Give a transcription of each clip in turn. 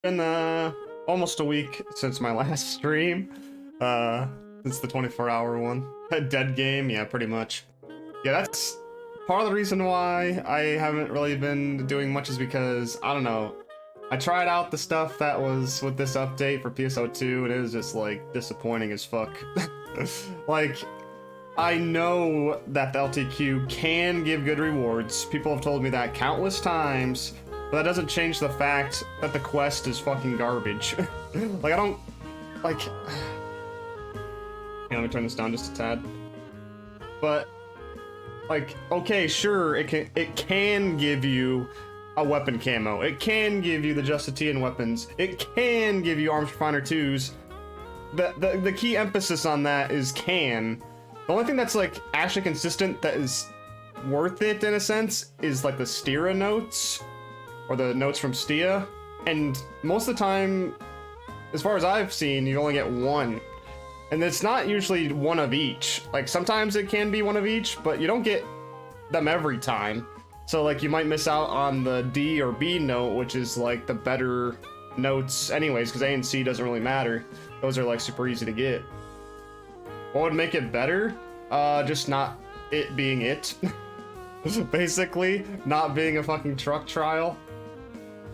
Been almost a week since my last stream. Since the 24-hour one. A dead game, yeah, pretty much. Yeah, that's part of the reason why I haven't really been doing much is because, I don't know, I tried out the stuff that was with this update for PSO2 and it was just like disappointing as fuck. Like, I know that the LTQ can give good rewards. People have told me that countless times, but that doesn't change the fact that the quest is fucking garbage. Like, I don't, like, yeah, let me turn this down just a tad. But, like, okay, sure, it can give you a weapon camo. It can give you the Justitean weapons. It can give you Arms Refiner 2s. The key emphasis on that is can. The only thing that's, like, actually consistent that is worth it, in a sense, is, like, the Stira notes. Or the notes from Stia. And most of the time, as far as I've seen, you only get one. And it's not usually one of each. Like, sometimes it can be one of each, but you don't get them every time. So, like, you might miss out on the D or B note, which is, like, the better notes anyways, because A and C doesn't really matter. Those are, like, super easy to get. What would make it better? Just not it being it. Basically, not being a fucking truck trial.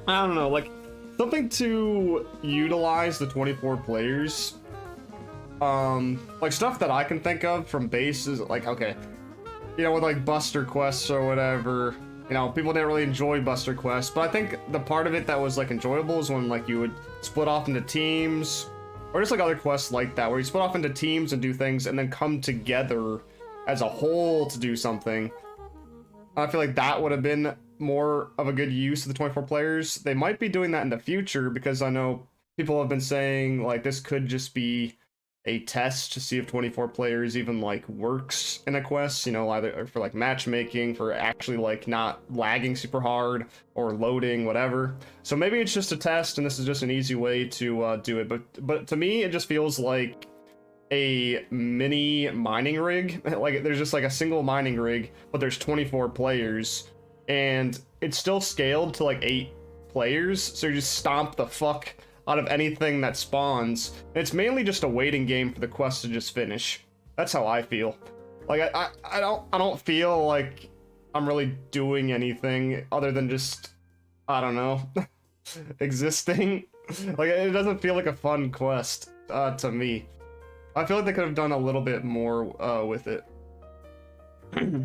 I don't know, like, something to utilize the 24 players. Like, stuff that I can think of from base is, like, okay, you know, with, like, Buster quests or whatever, you know, people didn't really enjoy Buster quests, but I think the part of it that was, like, enjoyable is when, like, you would split off into teams, or just, like, other quests like that, where you split off into teams and do things, and then come together as a whole to do something. I feel like that would have been more of a good use of the 24 players. They might be doing that in the future, because I know people have been saying, like, this could just be a test to see if 24 players even, like, works in a quest, you know, either for, like, matchmaking, for actually, like, not lagging super hard, or loading, whatever. So maybe it's just a test, and this is just an easy way to do it, but to me, it just feels like a mini mining rig. Like, there's just, like, a single mining rig, but there's 24 players, and it's still scaled to, like, 8 players, so you just stomp the fuck out of anything that spawns. And it's mainly just a waiting game for the quest to just finish. That's how I feel. Like, I don't feel like I'm really doing anything other than just, I don't know, existing. Like, it doesn't feel like a fun quest to me. I feel like they could have done a little bit more with it.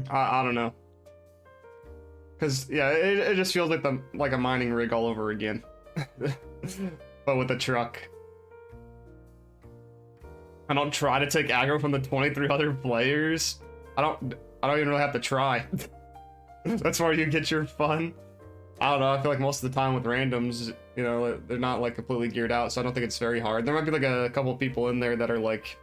I don't know. Cause yeah, it just feels like a mining rig all over again. But with a truck. I don't try to take aggro from the 23 other players. I don't even really have to try. That's where you get your fun. I don't know, I feel like most of the time with randoms, you know, they're not, like, completely geared out, so I don't think it's very hard. There might be, like, a couple people in there that are, like,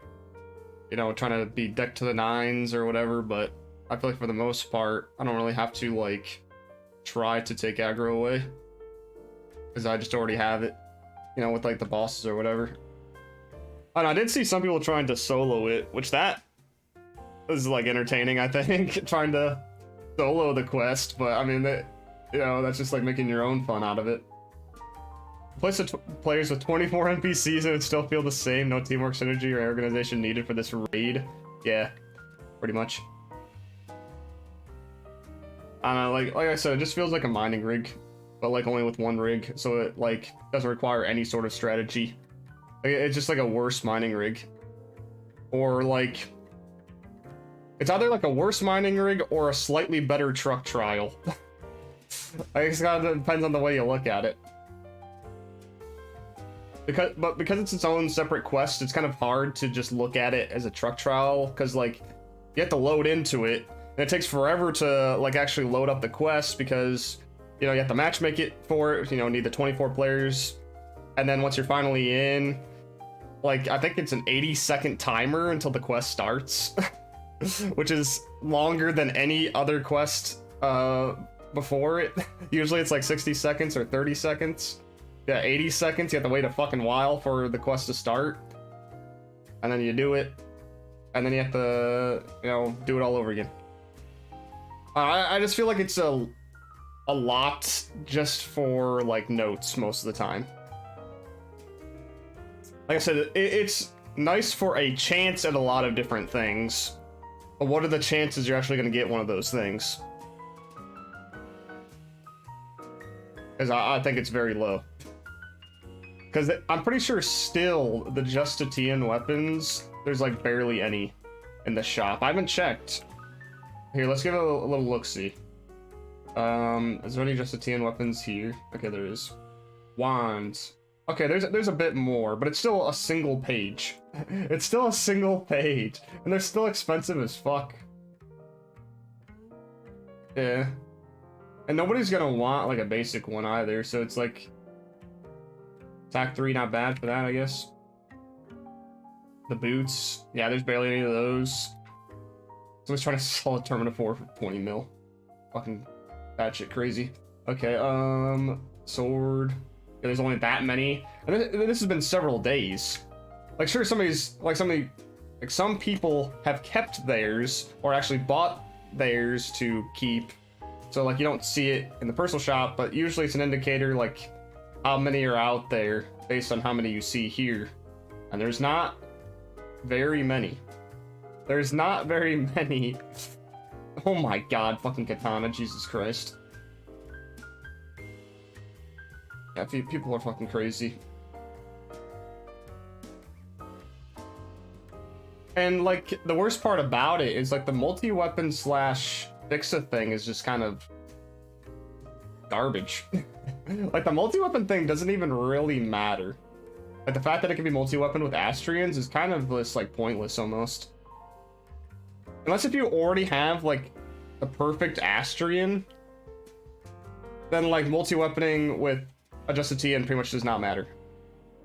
you know, trying to be decked to the nines or whatever, but I feel like for the most part, I don't really have to, like, try to take aggro away. Because I just already have it, you know, with, like, the bosses or whatever. And I did see some people trying to solo it, which that is, like, entertaining, I think, trying to solo the quest, but, I mean, you know, that's just, like, making your own fun out of it. Place players with 24 NPCs and it would still feel the same. No teamwork, synergy, or organization needed for this raid. Yeah, pretty much. I don't know, like I said, it just feels like a mining rig, but, like, only with one rig, so it, like, doesn't require any sort of strategy. Like, it's just like a worse mining rig, or, like, it's either like a worse mining rig or a slightly better truck trial. I guess it kind of depends on the way you look at it. Because it's its own separate quest, it's kind of hard to just look at it as a truck trial, because, like, you have to load into it, and it takes forever to, like, actually load up the quest, because, you know, you have to matchmake it for it, you know, need the 24 players, and then once you're finally in, like, I think it's an 80-second timer until the quest starts, which is longer than any other quest before it. Usually it's like 60 seconds or 30 seconds. Yeah, 80 seconds, you have to wait a fucking while for the quest to start. And then you do it. And then you have to, you know, do it all over again. I just feel like it's a lot just for, like, notes most of the time. Like I said, it's nice for a chance at a lot of different things. But what are the chances you're actually going to get one of those things? Because I think it's very low. Because I'm pretty sure still the Justitean weapons, there's like barely any in the shop. I haven't checked. Here, let's give it a little look-see. Is there any Justitean weapons here? Okay, there is. Wands. Okay, there's a bit more, but it's still a single page. It's still a single page, and they're still expensive as fuck. Yeah. And nobody's gonna want like a basic one either, so it's like attack 3, not bad for that, I guess. The boots, yeah, there's barely any of those. Someone's trying to sell a Terminator 4 for 20 mil. Fucking batshit crazy. Okay, sword. Yeah, there's only that many, and this has been several days. Like, sure, some people have kept theirs or actually bought theirs to keep. So like you don't see it in the personal shop, but usually it's an indicator like how many are out there based on how many you see here. And there's not very many. There's not very many. Oh my god, fucking katana, Jesus Christ. Yeah, people are fucking crazy. And like the worst part about it is like the multi-weapon slash fixa thing is just kind of garbage. Like the multi-weapon thing doesn't even really matter. Like the fact that it can be multi-weapon with Astraeans is kind of just like pointless almost. Unless if you already have like the perfect Astraean, then like multi-weaponing with a Justitean pretty much does not matter.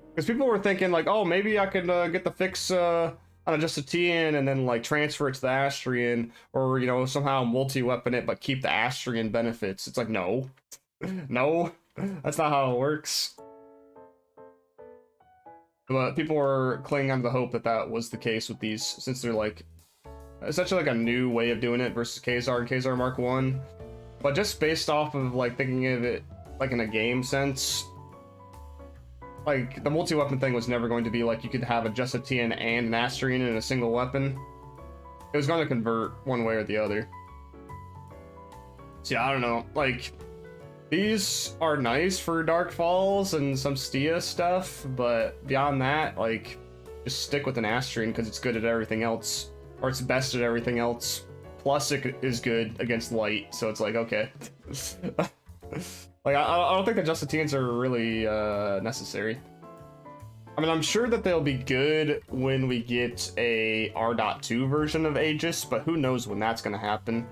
Because people were thinking like, oh, maybe I could get the fix on a Justitean and then like transfer it to the Astraean, or you know, somehow multi-weapon it but keep the Astraean benefits. It's like, no. No, that's not how it works. But people were clinging on to the hope that that was the case with these, since they're like essentially like a new way of doing it versus Khazar and Khazar Mark 1. But just based off of like thinking of it like in a game sense, like the multi-weapon thing was never going to be like you could have a Justitean and an Astraean in a single weapon. It was going to convert one way or the other. See, I don't know, like these are nice for Dark Falls and some Stia stuff, but beyond that, like, just stick with an Astraean because it's good at everything else, or it's best at everything else. Plus, it is good against light, so it's like, okay. Like, I don't think the Justiteans are really necessary. I mean, I'm sure that they'll be good when we get a R.2 version of Aegis, but who knows when that's going to happen.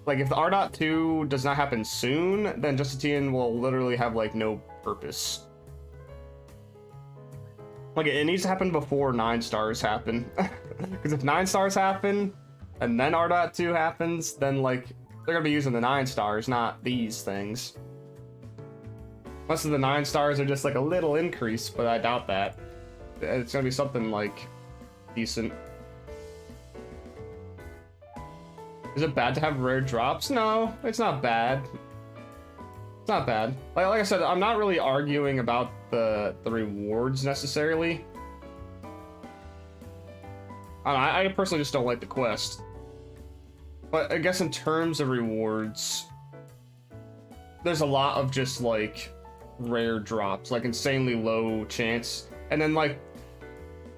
Like, if the R.2 does not happen soon, then Justitean will literally have, like, no purpose. Like, it needs to happen before 9 stars happen. Because if 9 stars happen, and then R.2 happens, then, like, they're gonna be using the 9 stars, not these things. Most of the 9 stars are just, like, a little increase, but I doubt that. It's gonna be something, like, decent. Is it bad to have rare drops? No, it's not bad. It's not bad. Like I said, I'm not really arguing about the rewards necessarily. I personally just don't like the quest. But I guess in terms of rewards, there's a lot of just like rare drops, like insanely low chance. And then like,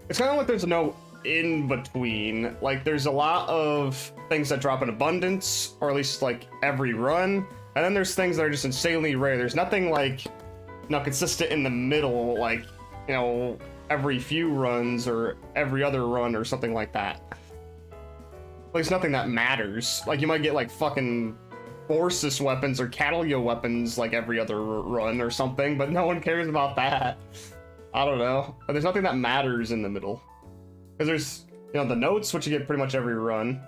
it's kind of like there's no in between. Like there's a lot of things that drop in abundance, or at least like every run, and then there's things that are just insanely rare. There's nothing like, you know, consistent in the middle, like, you know, every few runs or every other run or something like that. Like it's nothing that matters. Like you might get like fucking Forsus weapons or Catalio weapons like every other run or something, but no one cares about that. I don't know. But there's nothing that matters in the middle. Because there's, you know, the notes, which you get pretty much every run.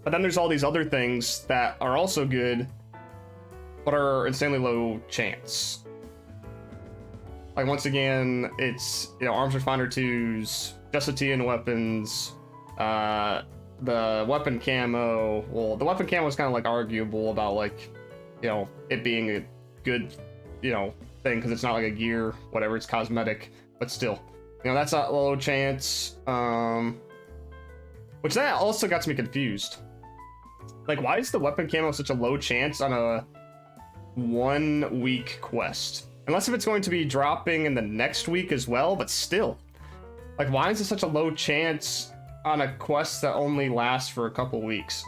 But then there's all these other things that are also good, but are insanely low chance. Like, once again, it's, you know, Arms Refiner 2s, Justitean weapons, the weapon camo. Well, the weapon camo is kind of, like, arguable about, like, you know, it being a good, you know, thing because it's not like a gear, whatever, it's cosmetic, but still, you know, that's a low chance. Which that also got me confused. Like, why is the weapon camo such a low chance on a 1 week quest? Unless if it's going to be dropping in the next week as well, but still. Like, why is it such a low chance on a quest that only lasts for a couple weeks?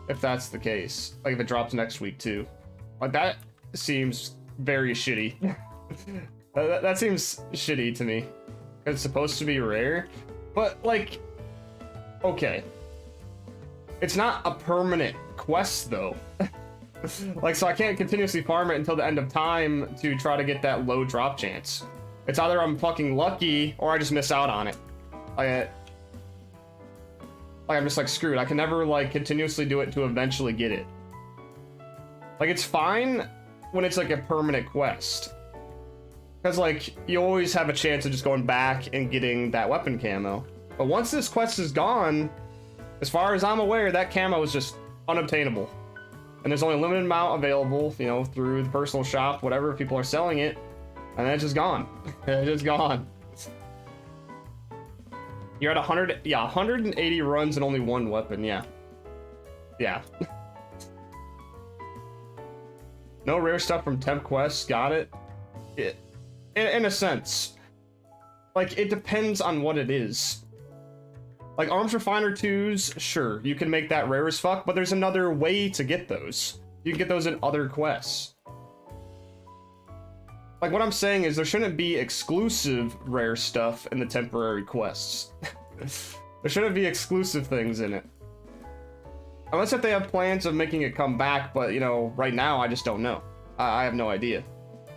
If that's the case. Like, if it drops next week too. Like, that seems very shitty. that seems shitty to me. It's supposed to be rare. But, like, okay. It's not a permanent quest, though. Like, so I can't continuously farm it until the end of time to try to get that low drop chance. It's either I'm fucking lucky, or I just miss out on it. Like, I'm just like, screwed. I can never, like, continuously do it to eventually get it. Like, it's fine when it's, like, a permanent quest. Because, like, you always have a chance of just going back and getting that weapon camo. But once this quest is gone, as far as I'm aware, that camo is just unobtainable. And there's only a limited amount available, you know, through the personal shop, whatever, people are selling it. And then it's just gone. It's just gone. You're at 100, yeah, 180 runs and only 1 weapon, yeah. Yeah. No rare stuff from temp quests, got it. In a sense. Like, it depends on what it is. Like, Arms Refiner 2s, sure, you can make that rare as fuck, but there's another way to get those. You can get those in other quests. Like, what I'm saying is there shouldn't be exclusive rare stuff in the temporary quests. There shouldn't be exclusive things in it. Unless if they have plans of making it come back, but, you know, right now, I just don't know. I have no idea.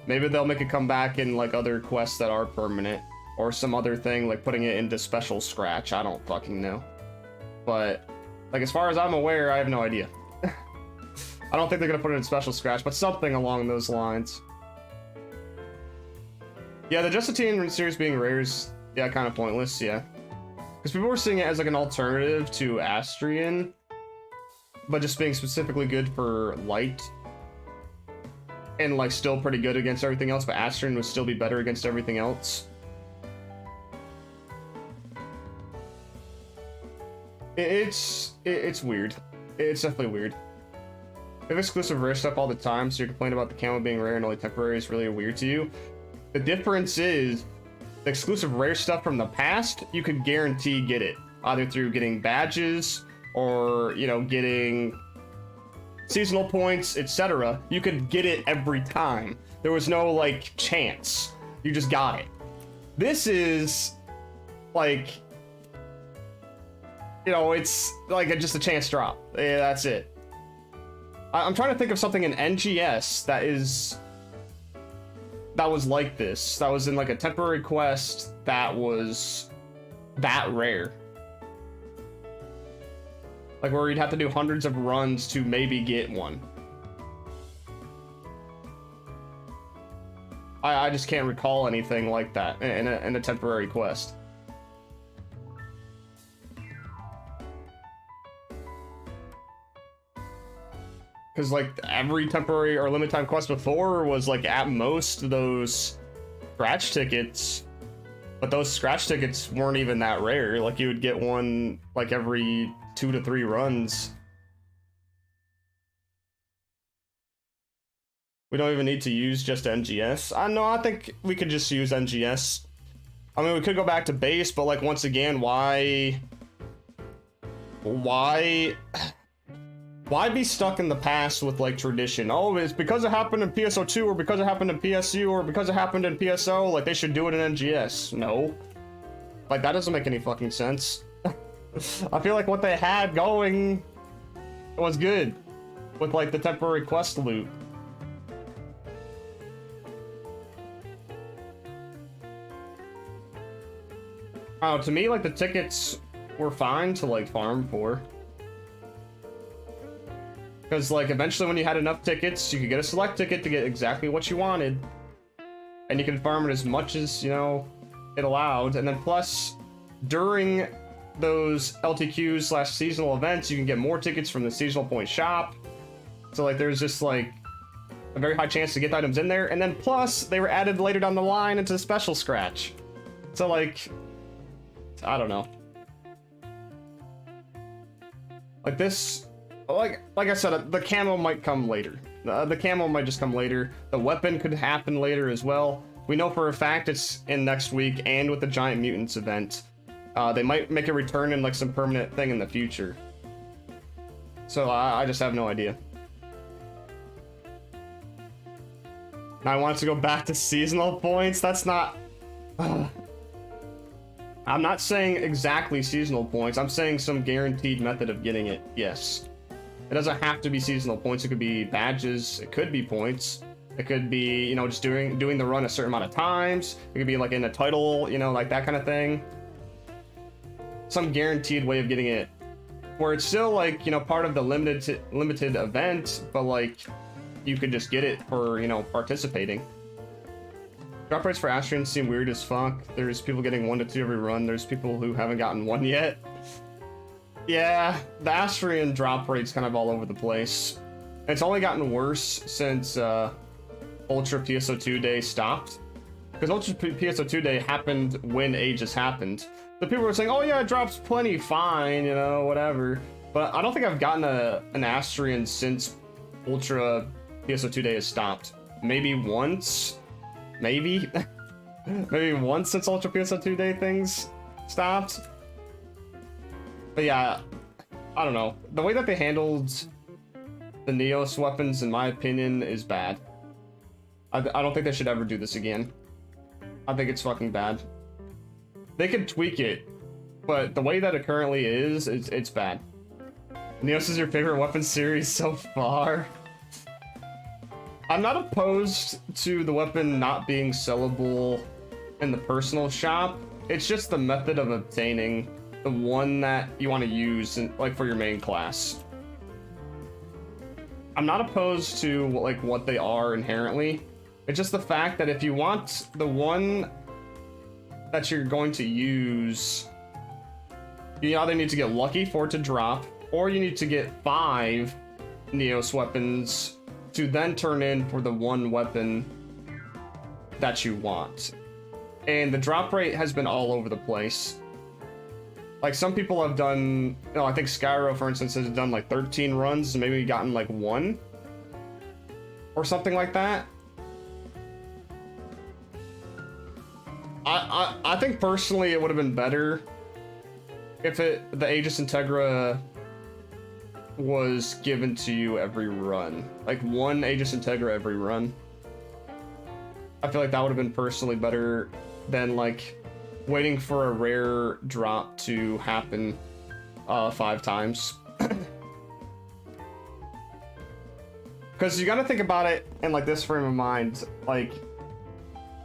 Maybe they'll make it come back in, like, other quests that are permanent. Or some other thing, like putting it into special scratch. I don't fucking know. But, like, as far as I'm aware, I have no idea. I don't think they're gonna put it in special scratch, but something along those lines. Yeah, the Justitean series being rare is, yeah, kind of pointless, yeah. Because people were seeing it as, like, an alternative to Astraean, but just being specifically good for light. And, like, still pretty good against everything else, but Astraean would still be better against everything else. It's weird. It's definitely weird. If exclusive rare stuff all the time, so you're complaining about the camo being rare and only temporary is really weird to you. The difference is, the exclusive rare stuff from the past, you could guarantee get it. Either through getting badges, or, you know, getting seasonal points, etc. You could get it every time. There was no, like, chance. You just got it. This is, like, you know, it's like just a chance drop. Yeah, that's it. I'm trying to think of something in NGS that was like this. That was in, like, a temporary quest that was that rare. Like, where you'd have to do hundreds of runs to maybe get one. I just can't recall anything like that in a temporary quest. Because, like, every temporary or limited time quest before was, like, at most those scratch tickets. But those scratch tickets weren't even that rare. Like, you would get one, like, every 2 to 3 runs. We don't even need to use just NGS. No, I think we could just use NGS. I mean, we could go back to base, but, like, once again, why be stuck in the past with, like, tradition? Oh, it's because it happened in PSO2, or because it happened in PSU, or because it happened in PSO, like, they should do it in NGS. No. Like, that doesn't make any fucking sense. I feel like what they had going was good with, like, the temporary quest loot. Oh, to me, like, the tickets were fine to, like, farm for. Because, like, eventually when you had enough tickets, you could get a select ticket to get exactly what you wanted. And you can farm it as much as, you know, it allowed. And then plus, during those LTQs/seasonal events, you can get more tickets from the seasonal point shop. So, like, there's just, like, a very high chance to get the items in there, and then plus they were added later down the line into the special scratch. So like, I don't know. Like this, like I said, the camo might come later. The camo might just come later. The weapon could happen later as well. We know for a fact it's in next week, and with the Giant Mutants event. They might make a return in like some permanent thing in the future. So I just have no idea. Now I want to go back to seasonal points. That's not... I'm not saying exactly seasonal points. I'm saying some guaranteed method of getting it. Yes. It doesn't have to be seasonal points. It could be badges. It could be points. It could be, you know, just doing the run a certain amount of times. It could be like in a title, you know, like that kind of thing. Some guaranteed way of getting it where it's still like, you know, part of the limited event, but like you could just get it for, you know, participating. Drop rates for Astraean seem weird as fuck. There's people getting 1 to 2 every run. There's people who haven't gotten 1 yet. Yeah, the Astraean drop rate's kind of all over the place. It's only gotten worse since Ultra PSO2 Day stopped. Because Ultra PSO2 Day happened when Aegis happened. So people were saying, oh yeah, it drops plenty, fine, you know, whatever. But I don't think I've gotten an Astraean since Ultra PSO2 Day has stopped. Maybe once? Maybe? Maybe once since Ultra PSO2 Day things stopped? But yeah, I don't know. The way that they handled the Neos weapons, in my opinion, is bad. I don't think they should ever do this again. I think it's fucking bad. They could tweak it, but the way that it currently is, it's bad. Neos is your favorite weapon series so far? I'm not opposed to the weapon not being sellable in the personal shop. It's just the method of obtaining the one that you want to use like for your main class. I'm not opposed to like what they are inherently. It's just the fact that if you want the one that you're going to use, you either need to get lucky for it to drop, or you need to get 5 Neos weapons to then turn in for the one weapon that you want. And the drop rate has been all over the place. Like some people have done, you know, I think Skyro, for instance, has done like 13 runs, and maybe gotten like 1 or something like that. I think personally it would have been better if the Aegis Integra was given to you every run. Like 1 Aegis Integra every run. I feel like that would have been personally better than like waiting for a rare drop to happen 5 times. Because you gotta think about it in like this frame of mind. Like,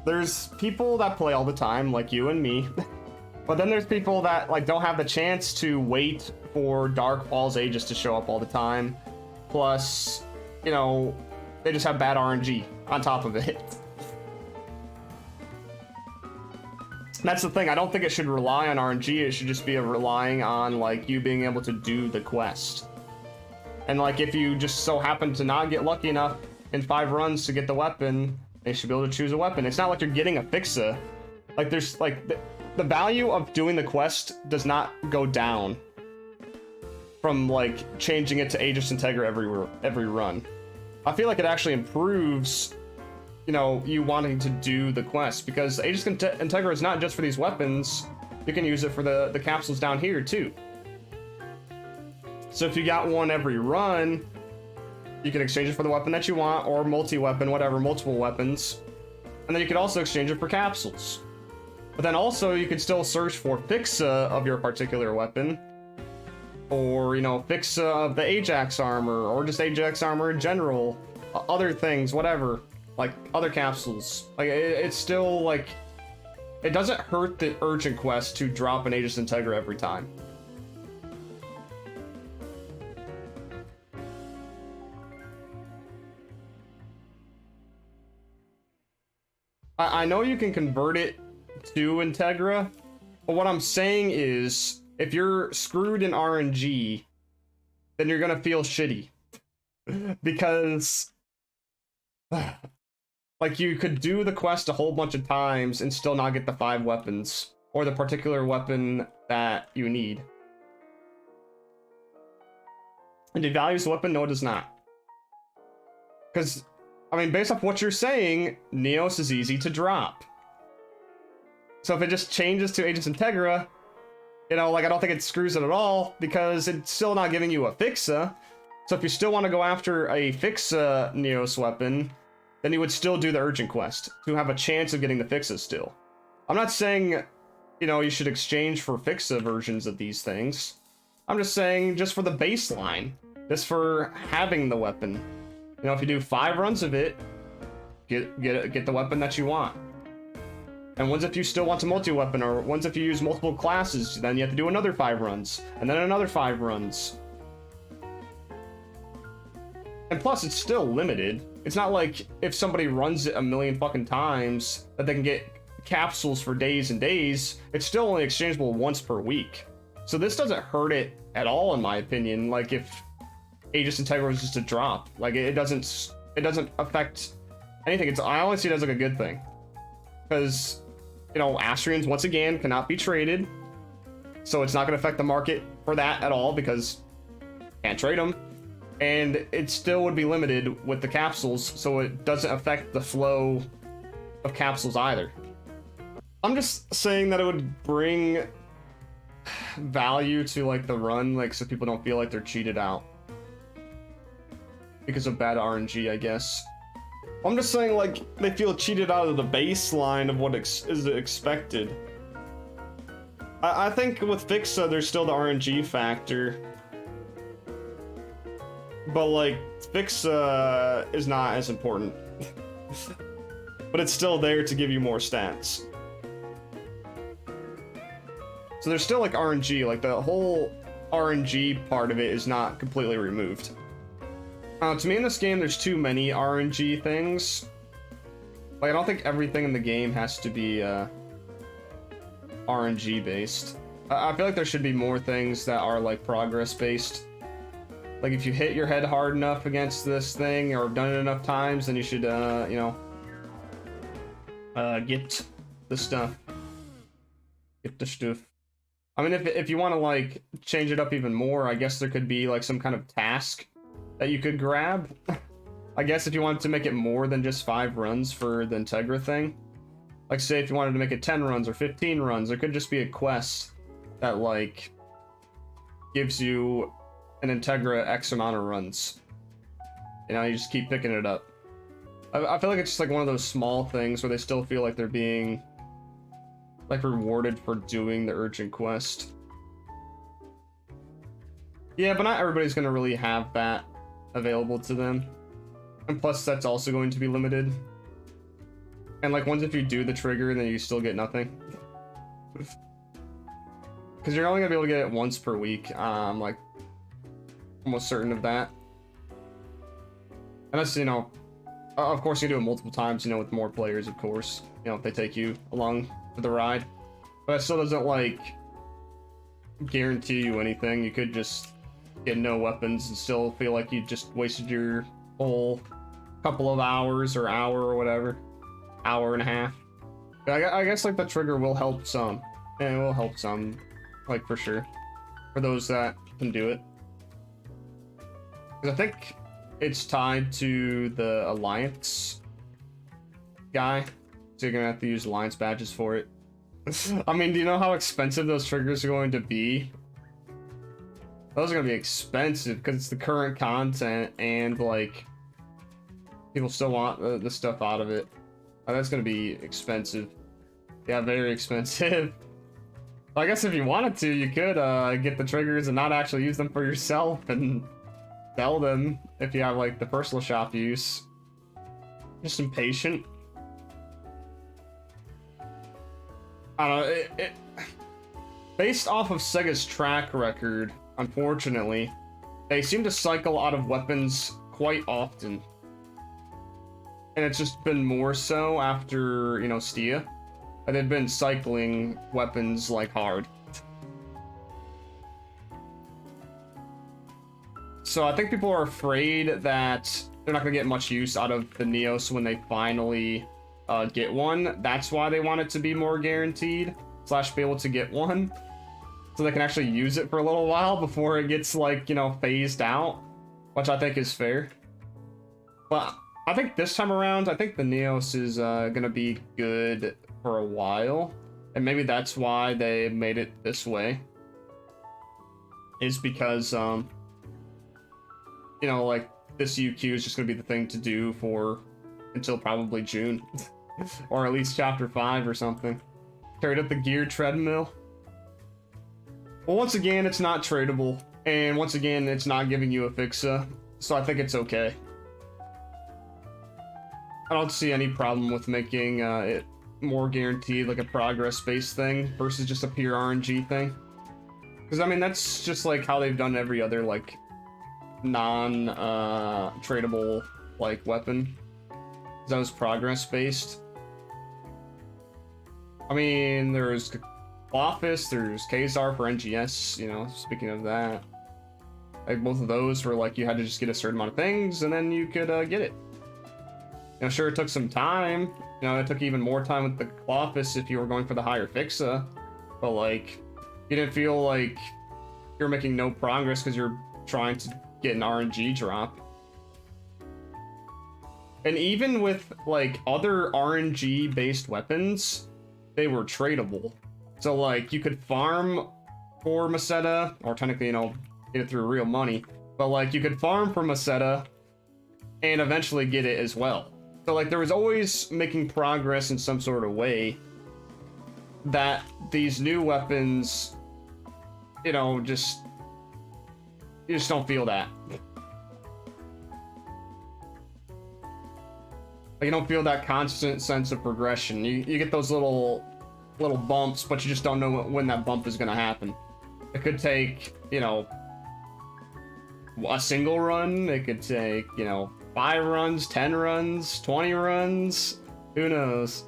there's people that play all the time, like you and me. But then there's people that like don't have the chance to wait for Dark Falls Aegis to show up all the time. Plus, you know, they just have bad RNG on top of it. That's the thing. I don't think it should rely on RNG. It should just be relying on like you being able to do the quest. And like if you just so happen to not get lucky enough in 5 runs to get the weapon, they should be able to choose a weapon. It's not like you're getting a fixa. Like there's like the value of doing the quest does not go down from like changing it to Aegis Integra every run. I feel like it actually improves, you know, you wanting to do the quest, because Aegis Integra is not just for these weapons. You can use it for the capsules down here too. So if you got 1 every run, you can exchange it for the weapon that you want, or multi-weapon, whatever, multiple weapons. And then you could also exchange it for capsules. But then also you could still search for fixa of your particular weapon, or, you know, fixa of the Ajax armor, or just Ajax armor in general, other things, whatever, like other capsules. Like it's still like, it doesn't hurt the urgent quest to drop an Aegis Integra every time. I know you can convert it to Integra, but what I'm saying is, if you're screwed in RNG, then you're gonna feel shitty. Because Like, you could do the quest a whole bunch of times and still not get the 5 weapons, or the particular weapon that you need. And it devalues the weapon? No, it does not. Because, I mean, based off what you're saying, Neos is easy to drop. So if it just changes to Aegis Integra, you know, like, I don't think it screws it at all, because it's still not giving you a Fixa. So if you still want to go after a Fixa Neos weapon, then you would still do the urgent quest to have a chance of getting the Fixa still. I'm not saying, you know, you should exchange for Fixa versions of these things. I'm just saying, just for the baseline, just for having the weapon. You know, if you do 5 runs of it, get the weapon that you want. And once if you still want to multi-weapon, or once if you use multiple classes, then you have to do another 5 runs, and then another 5 runs. And plus, it's still limited. It's not like if somebody runs it a million fucking times that they can get capsules for days and days. It's still only exchangeable once per week. So this doesn't hurt it at all, in my opinion. Like, if Aegis Integra was just a drop, like, it doesn't affect anything. I only see it as like a good thing, because, you know, Astraeans once again cannot be traded, so it's not going to affect the market for that at all, because can't trade them. And it still would be limited with the capsules, so it doesn't affect the flow of capsules either. I'm just saying that it would bring value to, like, the run, like, so people don't feel like they're cheated out because of bad RNG, I guess. I'm just saying, like, they feel cheated out of the baseline of what is expected. I think with Fixa, there's still the RNG factor. But, like, Fixa is not as important. But it's still there to give you more stats. So there's still, like, RNG. Like, the whole RNG part of it is not completely removed. To me in this game, there's too many RNG things. Like, I don't think everything in the game has to be RNG based. I feel like there should be more things that are, like, progress based. Like, if you hit your head hard enough against this thing, or have done it enough times, then you should, you know, get the stuff. Get the stuff. I mean, if you want to, like, change it up even more, I guess there could be, like, some kind of task that you could grab. I guess if you wanted to make it more than just 5 runs for the Integra thing. Like, say if you wanted to make it 10 runs or 15 runs, there could just be a quest that, like, gives you an Integra X amount of runs. You know, you just keep picking it up. I feel like it's just like one of those small things where they still feel like they're being, like, rewarded for doing the urgent quest. Yeah, but not everybody's gonna really have that available to them. And plus, that's also going to be limited. And, like, once if you do the trigger, then you still get nothing. Because you're only gonna be able to get it once per week. Like, almost certain of that. Unless, you know, of course you do it multiple times, you know, with more players, of course. You know, if they take you along for the ride. But it still doesn't, like, guarantee you anything. You could just get no weapons and still feel like you just wasted your whole couple of hours or hour or whatever. Hour and a half. I guess, like, the trigger will help some. And it will help some, like, for sure. For those that can do it. Because I think it's tied to the Alliance guy. So you're gonna have to use Alliance badges for it. I mean, do you know how expensive those triggers are going to be? Those are gonna be expensive because it's the current content and, like, people still want the stuff out of it. That's gonna be expensive. Yeah, very expensive. Well, I guess if you wanted to, you could get the triggers and not actually use them for yourself and sell them if you have, like, the personal shop use. Just impatient. I don't know, based off of Sega's track record, unfortunately, they seem to cycle out of weapons quite often. And it's just been more so after, you know, Stia. And they've been cycling weapons like hard. So I think people are afraid that they're not gonna get much use out of the Neos when they finally get one. That's why they want it to be more guaranteed, slash be able to get one, so they can actually use it for a little while before it gets, like, you know, phased out, which I think is fair. But I think this time around, I think the Neos is gonna be good for a while, and maybe that's why they made it this way, is because you know, like, this UQ is just gonna be the thing to do for until probably June. Or at least chapter 5 or something. Trade up the gear treadmill. Well, once again, it's not tradable, and once again, it's not giving you a fixa, so I think it's okay. I don't see any problem with making it more guaranteed, like a progress-based thing, versus just a pure RNG thing. Because, I mean, that's just like how they've done every other, like, non-tradable, like, weapon. That was progress-based. I mean, there's Office, there's Kazar for NGS, you know, speaking of that. Like, both of those were, like, you had to just get a certain amount of things, and then you could get it. You know, sure, it took some time. You know, it took even more time with the Office if you were going for the higher fixa. But, like, you didn't feel like you're making no progress because you're trying to get an RNG drop. And even with, like, other RNG-based weapons, they were tradable. So, like, you could farm for Meseta, or technically, you know, get it through real money. But, like, you could farm for Meseta and eventually get it as well. So, like, there was always making progress in some sort of way that these new weapons, you know, you just don't feel that. You don't feel that constant sense of progression. You get those little bumps, but you just don't know when that bump is going to happen. It could take, you know, a single run. It could take, you know, 5 runs, 10 runs, 20 runs. Who knows?